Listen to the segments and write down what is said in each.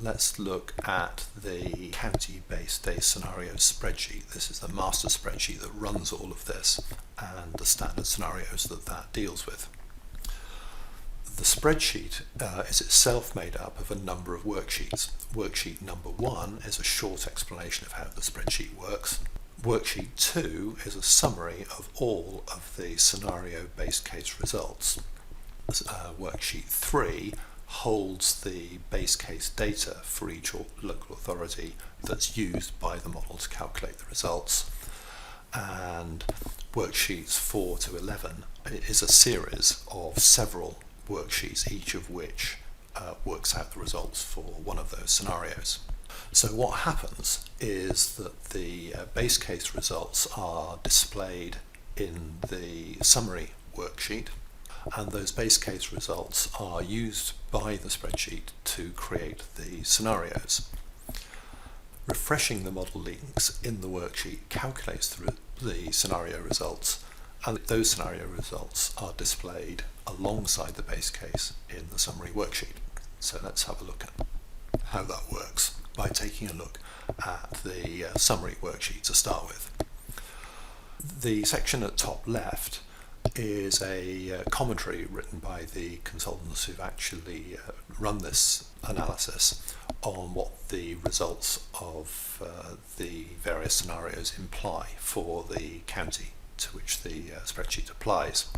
let's look at the county-based day scenario spreadsheet. This is the master spreadsheet that runs all of this and the standard scenarios that deals with. The spreadsheet is itself made up of a number of worksheets. Worksheet number 1 is a short explanation of how the spreadsheet works. Worksheet 2 is a summary of all of the scenario base case results. Worksheet 3 holds the base case data for each local authority that's used by the model to calculate the results. And worksheets 4 to 11 is a series of several worksheets, each of which works out the results for one of those scenarios. So what happens is that the base case results are displayed in the summary worksheet, and those base case results are used by the spreadsheet to create the scenarios. Refreshing the model links in the worksheet calculates the scenario results, and those scenario results are displayed alongside the base case in the summary worksheet. So let's have a look at how that works by taking a look at the summary worksheet to start with. The section at top left is a commentary written by the consultants who've actually run this analysis on what the results of the various scenarios imply for the county to which the spreadsheet applies.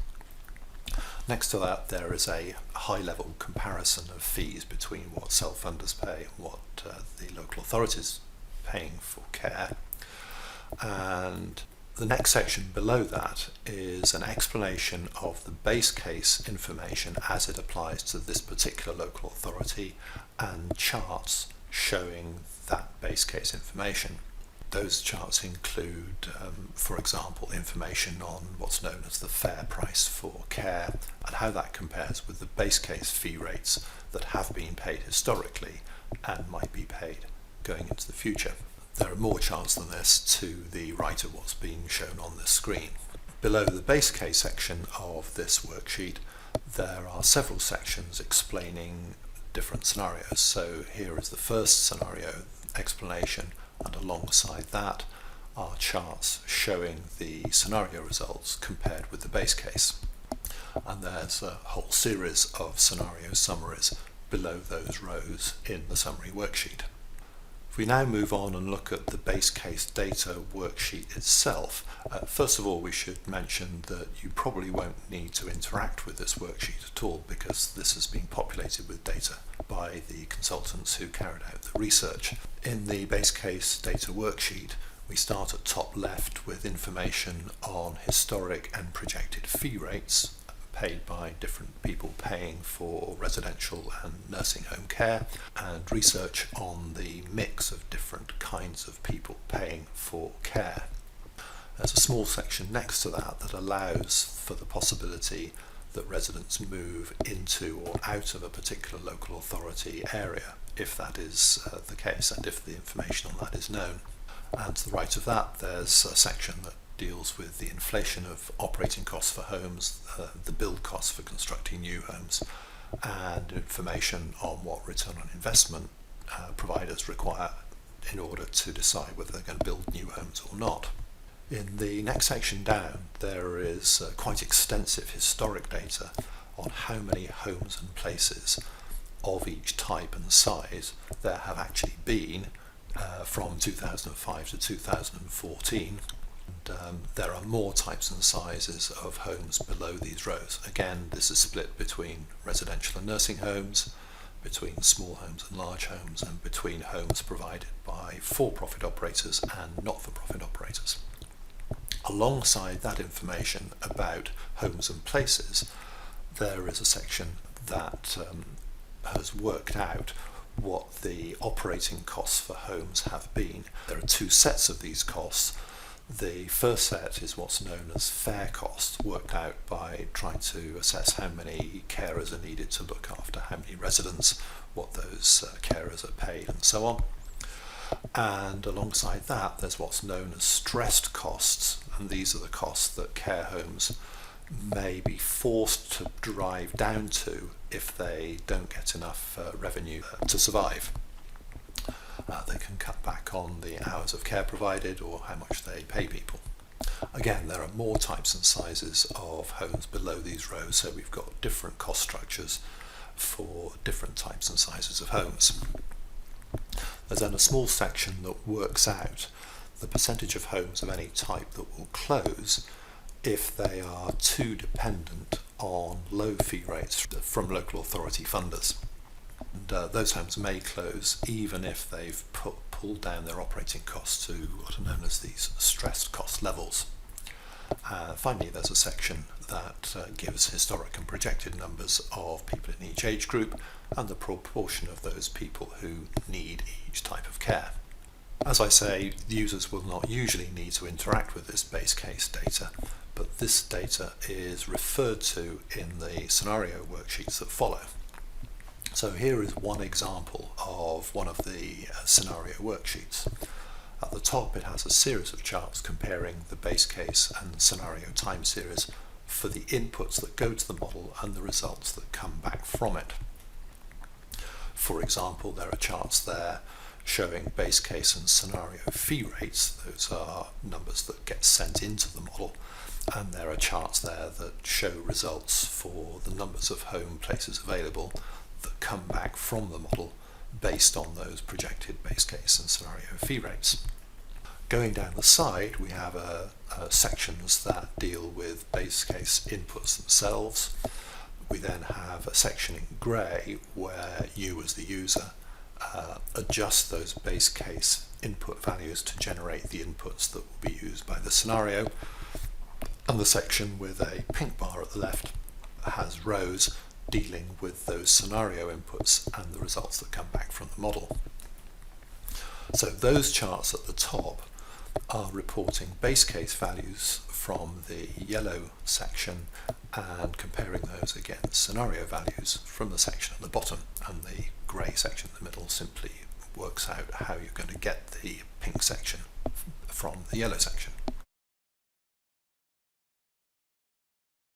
Next to that, there is a high-level comparison of fees between what self-funders pay and what the local authorities paying for care. And the next section below that is an explanation of the base case information as it applies to this particular local authority and charts showing that base case information. Those charts include, for example, information on what's known as the fair price for care and how that compares with the base case fee rates that have been paid historically and might be paid going into the future. There are more charts than this to the right of what's being shown on this screen. Below the base case section of this worksheet, there are several sections explaining different scenarios. So here is the first scenario explanation, and alongside that are charts showing the scenario results compared with the base case. And there's a whole series of scenario summaries below those rows in the summary worksheet. If we now move on and look at the base case data worksheet itself, first of all we should mention that you probably won't need to interact with this worksheet at all because this has been populated with data by the consultants who carried out the research. In the base case data worksheet, we start at top left with information on historic and projected fee rates paid by different people paying for residential and nursing home care, and research on the mix of different kinds of people paying for care. There's a small section next to that allows for the possibility that residents move into or out of a particular local authority area, if that is the case and if the information on that is known. And to the right of that there's a section that deals with the inflation of operating costs for homes, the build costs for constructing new homes, and information on what return on investment providers require in order to decide whether they're going to build new homes or not. In the next section down, there is quite extensive historic data on how many homes and places of each type and size there have actually been from 2005 to 2014. And there are more types and sizes of homes below these rows. Again, this is split between residential and nursing homes, between small homes and large homes, and between homes provided by for-profit operators and not-for-profit operators. Alongside that information about homes and places, there is a section that has worked out what the operating costs for homes have been. There are two sets of these costs. The first set is what's known as fair costs, worked out by trying to assess how many carers are needed to look after how many residents, what those carers are paid, and so on. And alongside that, there's what's known as stressed costs, and these are the costs that care homes may be forced to drive down to if they don't get enough revenue to survive. They can cut back on the hours of care provided or how much they pay people. Again, there are more types and sizes of homes below these rows, so we've got different cost structures for different types and sizes of homes. There's then a small section that works out the percentage of homes of any type that will close if they are too dependent on low fee rates from local authority funders. And those homes may close even if they've pulled down their operating costs to what are known as these stressed cost levels. Finally, there's a section that gives historic and projected numbers of people in each age group and the proportion of those people who need each type of care. As I say, users will not usually need to interact with this base case data, but this data is referred to in the scenario worksheets that follow. So here is one example of one of the scenario worksheets. At the top it has a series of charts comparing the base case and scenario time series for the inputs that go to the model and the results that come back from it. For example, there are charts there showing base case and scenario fee rates. Those are numbers that get sent into the model, and there are charts there that show results for the numbers of home places available that come back from the model based on those projected base case and scenario fee rates. Going down the side, we have sections that deal with base case inputs themselves. We then have a section in grey where you as the user adjust those base case input values to generate the inputs that will be used by the scenario. And the section with a pink bar at the left has rows dealing with those scenario inputs and the results that come back from the model. So those charts at the top are reporting base case values from the yellow section and comparing those against scenario values from the section at the bottom, and the grey section in the middle simply works out how you're going to get the pink section from the yellow section.